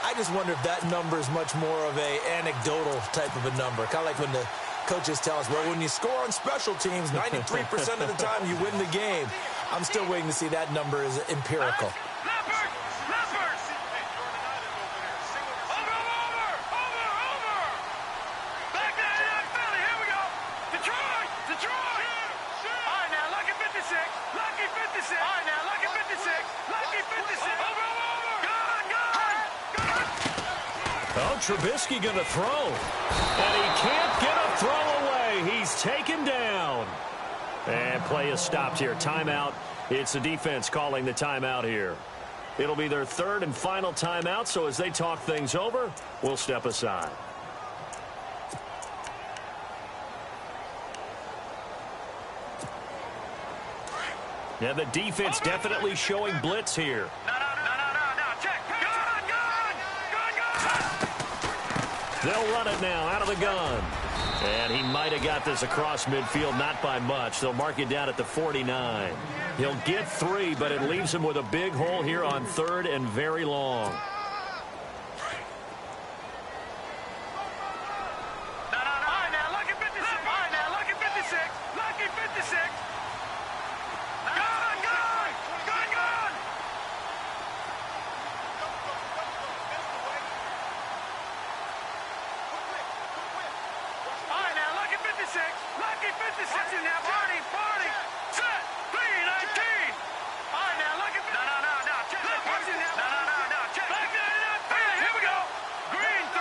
I just wonder if that number is much more of a anecdotal type of a number. Kind of like when the coaches tell us, well, when you score on special teams, 93% of the time you win the game. I'm still waiting to see that number is empirical. Trubisky going to throw. And he can't get a throw away. He's taken down. And play is stopped here. Timeout. It's the defense calling the timeout here. It'll be their third and final timeout, so as they talk things over, we'll step aside. Yeah, the defense definitely showing blitz here. They'll run it now out of the gun. And he might have got this across midfield, not by much. They'll mark it down at the 49. He'll get 3, but it leaves him with a big hole here on third and very long.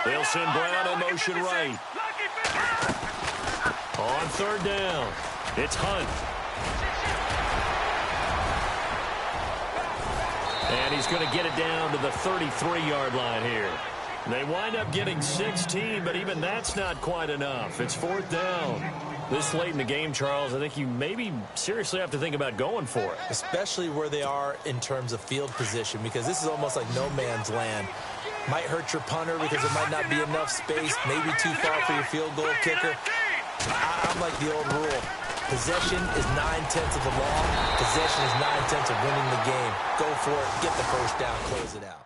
They'll send Brown in motion right. On third down, it's Hunt. And he's going to get it down to the 33-yard line here. They wind up getting 16, but even that's not quite enough. It's fourth down. This late in the game, Charles, I think you maybe seriously have to think about going for it. Especially where they are in terms of field position, because this is almost like no man's land. Might hurt your punter because there might not be enough space, maybe too far for your field goal kicker. I'm like the old rule. Possession is 9/10 of the law. Possession is 9/10 of winning the game. Go for it. Get the first down. Close it out.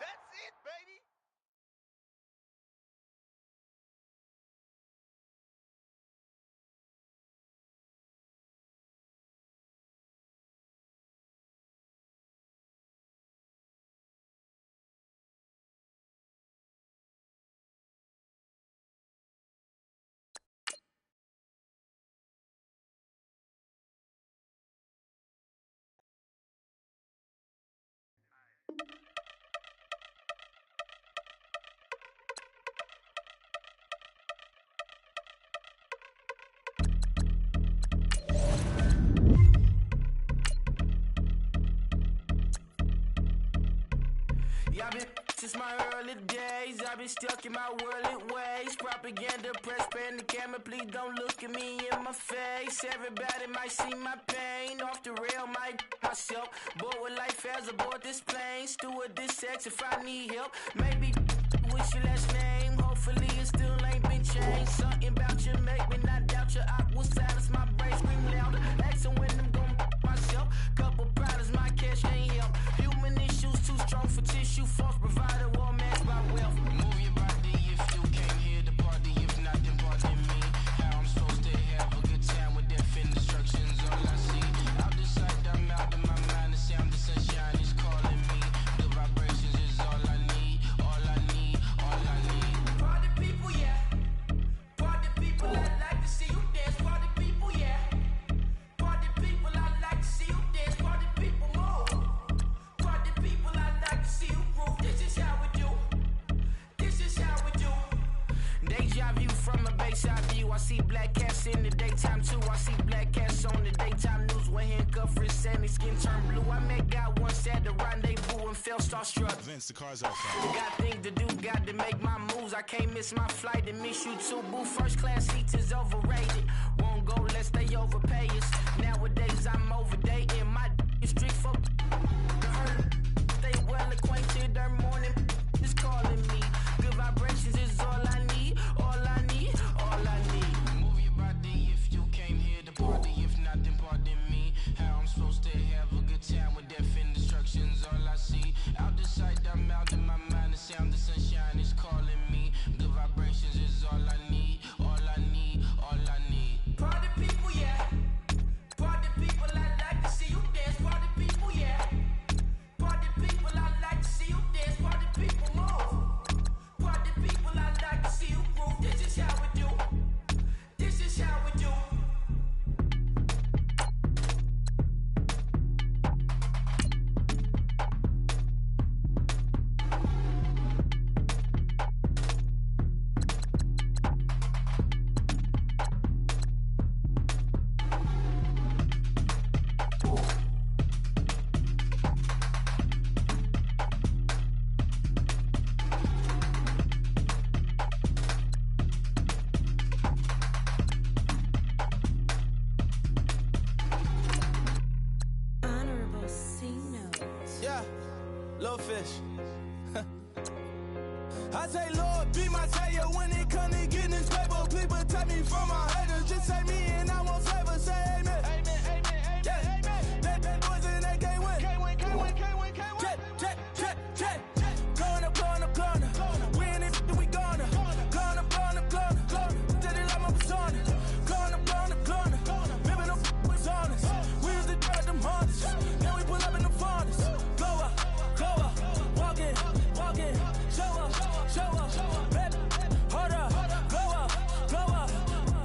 Since my early days, I've been stuck in my worldly ways. Propaganda, press, pan the camera, please don't look at me in my face. Everybody might see my pain, off the rail, might myself. Bored with life as aboard this plane. Steward this sex if I need help. Maybe what's your last name? Hopefully it still ain't been changed. Something about you make me not doubt you. I will silence my brain, scream louder. Asking when I'm gonna myself. Couple problems, my cash ain't help. Human issues too strong for tissue. False provider, war match by wealth. Move your body if you came here to party. If not, then pardon me. How I'm supposed to have a good time with death and destruction's all I see. Out the sight, I'm out of my mind. The sound, the sunshine is calling me. The vibrations is all I from a bayside view. I see black cats in the daytime too. I see black cats on the daytime news when handcuffed wrist and his skin turned blue. I met God once at the rendezvous and felt starstruck. Vince, the car's outside. Got things to do, got to make my moves. I can't miss my flight and miss you too. Boo, first class seats is overrated. Won't go lest they overpay us. Nowadays I'm overdating. My street for stay well acquainted. Their morning is calling me. Good vibrations is all I need. All I need, all I need. Move your body if you came here to party. If not, then pardon me. How I'm supposed to have a good time with death and destruction's all I see. Out the sight, I'm out in my mind. The sound of sunshine is calling me. Good vibrations is all I need. All I need, all I need. Party people, yeah. Party people, I like to see you dance. Party people, yeah. Party people, I like to see you dance. Party people, move. Party people, I like to see you groove. This is how we do. This is how we do. Honorable C notes. Yeah, little fish. I say, Lord, be my savior when it comes to getting this paper. Please protect me from my haters. Just say me and I won't favor. Say amen. Amen, amen, amen. Yeah, amen. That boys and they can't win. Can't win, can't win, can't win, can't win. Check. Going up. We in it, we gonna. Going up. Did it like my persona. Going up. Living up was honest. We was the dirt, them hunters. Then we pull up in the furnace. Glow up. Walk in. Show up. Baby, hold up. Glow up.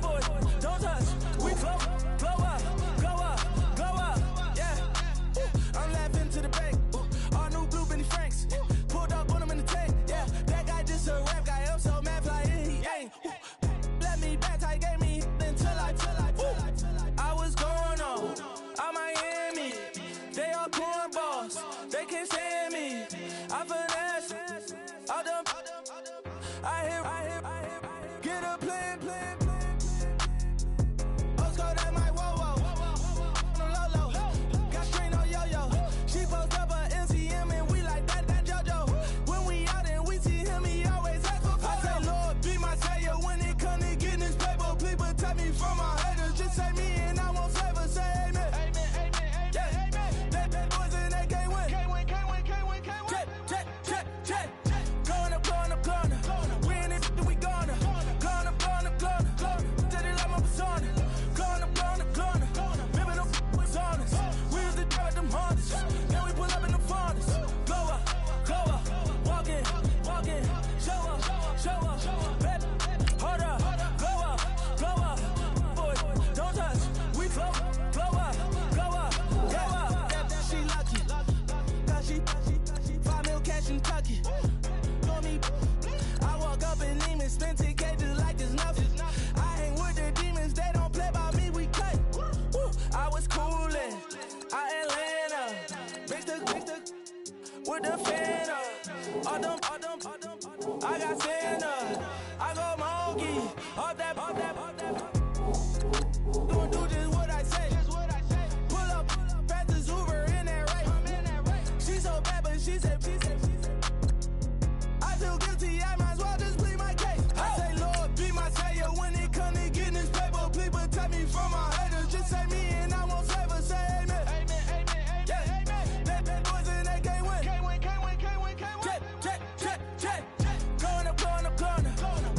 Boy, don't touch. We glow up. Yeah. I'm laughing to the bank. All new blue Benny Franks. Pulled up on him in the tank. Yeah, that guy just a rap guy. I'm so mad, fly in, he ain't. Let me back, I gave me until I was going on. I'm Miami. They all cornballs. They can't stand me. I finesse. All them. I hear. Get a plan. Oscar, that my whoa. No low. Got screen on yo-yo. She post up a MCM and we like that JoJo. When we out and we see him, he always asks for photo. I say, Lord, be my savior when it come to getting this paper. Please protect me from my haters. Just say me and I won't favor. Say amen. Amen. Yeah, amen. That boys and they can't win. Can't win. Check. Going up. We in it, we gonna. Going up. Did it like my persona. Going up. Living up was honest. We was the dirt, them hunters. Then we pull up in the furnace. Glow up. Walk in. Show up. Baby, hold up. Glow up. Boy, don't touch. We glow up. Yeah, she lucky. Cause she 5 mil cash in Kentucky. Know me, I walk up in demons, spend 10K just like it's nothing. I hang with the demons, they don't play by me, we cut. Woo. I was coolin', out Atlanta, mixed with the Fanta. All them, I got Santa, I go monkey, all that. Do just what I say. Pull up, pass the Uber in that race. She so bad, but she said. I feel guilty, I might as well just plead my case. I say, Lord, be my savior when it come to getting this paper. Please protect me from my haters. Just say me and I won't favor. Say amen. Amen. Yeah, amen. That boys and they can't win. Can't win. Check. Going up.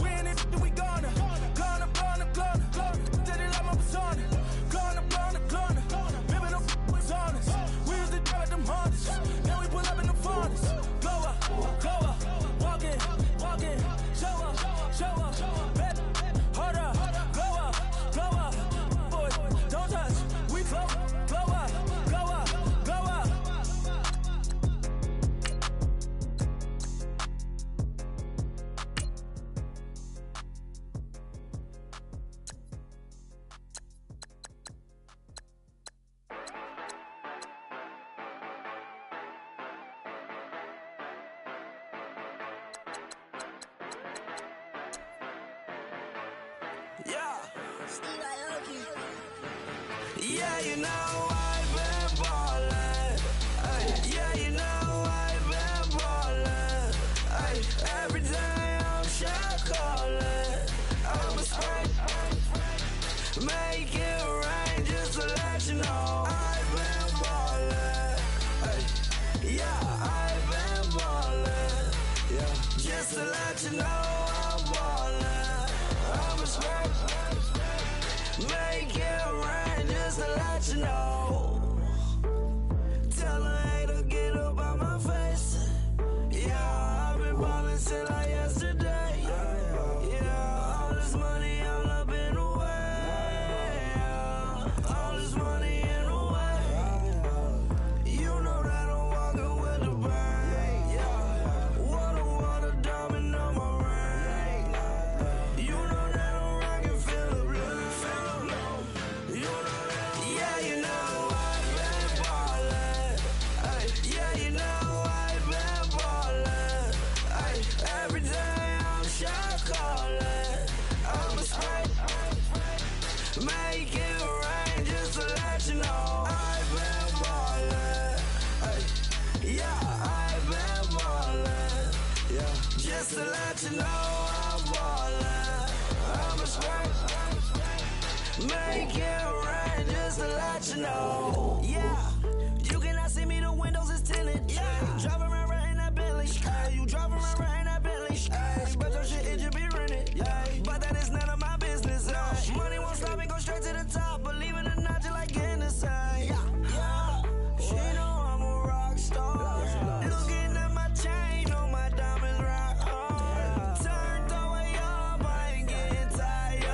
Yeah, you know I've been ballin'. Ay, yeah, you know I've been ballin'. Ay, every day I'm shot callin'. I'm a spray, make it rain just to let you know I've been ballin'. Ay, yeah, I've been ballin'. Yeah, just to let you know I'm ballin'. I'm a spray, make it rain just to let you know. Tell a hater get up on my face. Yeah, I've been ballin' since like yesterday. Yeah, all this money all up in the way. All this money in the way. You know that I'm walking with the bank. Yeah, water, diamond on my ring. You know that I'm rockin' feel the blue. You know that, yeah, you know I've been ballin'. Ay, yeah, you know I've been ballin'. Ay, every day I'm shot callin'. I'm a spray, make it rain just to let you know I've been ballin'. Ay, yeah, I've been ballin'. Yeah, just to let you know I'm ballin'. I'm a spray, make it rain just to let you know. Yeah, you cannot see me, the windows is tinted. Yeah, driving around right in that Bentley. Ay, you driving around right in that Bentley. Ay, but your shit, it should be rented. Yeah, but that is none of my business. Ay, money won't stop me, go straight to the top. Believe it or not, just like in the same. Yeah, she know I'm a rock star. Looking at my chain, on my diamonds rock hard. Turned the way up, I ain't getting tired.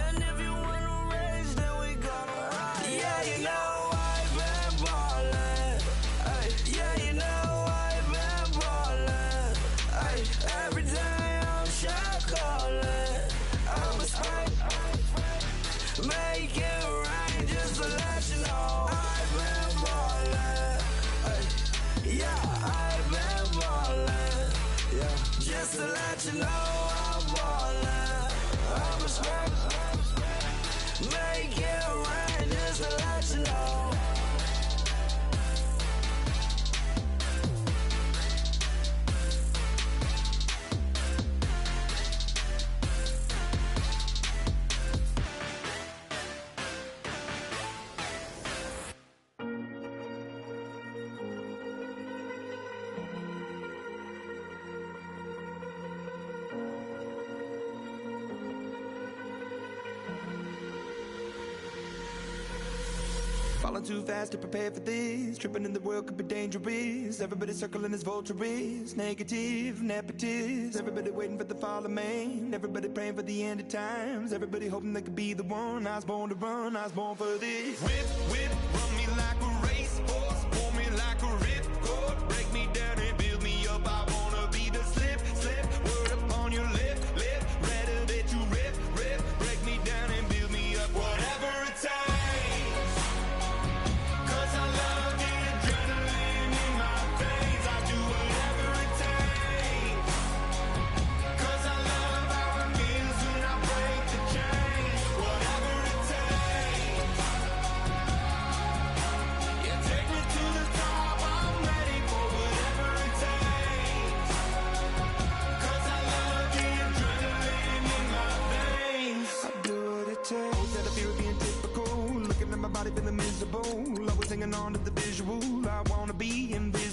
And if you wanna race, then we gonna ride. Yeah, you know I've been ballin'. Ay, yeah, you know I've been ballin'. Ay, every day I'm shot callin'. I'm a spray, make it rain just to let you know I've been ballin'. Ay, yeah, I've been ballin'. Yeah, just to let you know I'm ballin'. I'm a spray, make it rain just to let you know. Falling too fast to prepare for this. Tripping in the world could be dangerous. Everybody circling as vultures. Negative, nepotist. Everybody waiting for the fall of man. Everybody praying for the end of times. Everybody hoping they could be the one. I was born to run, I was born for this. Whip, whip, run me like a racehorse. Pull me like a ripcord. Break me down and build me up. I wanna be the slip, slip. Word upon your lip, lip. Rather that you rip, rip. Break me down and build me up. Whatever it takes. Feeling miserable, always hanging on to the visual. I wanna be invisible.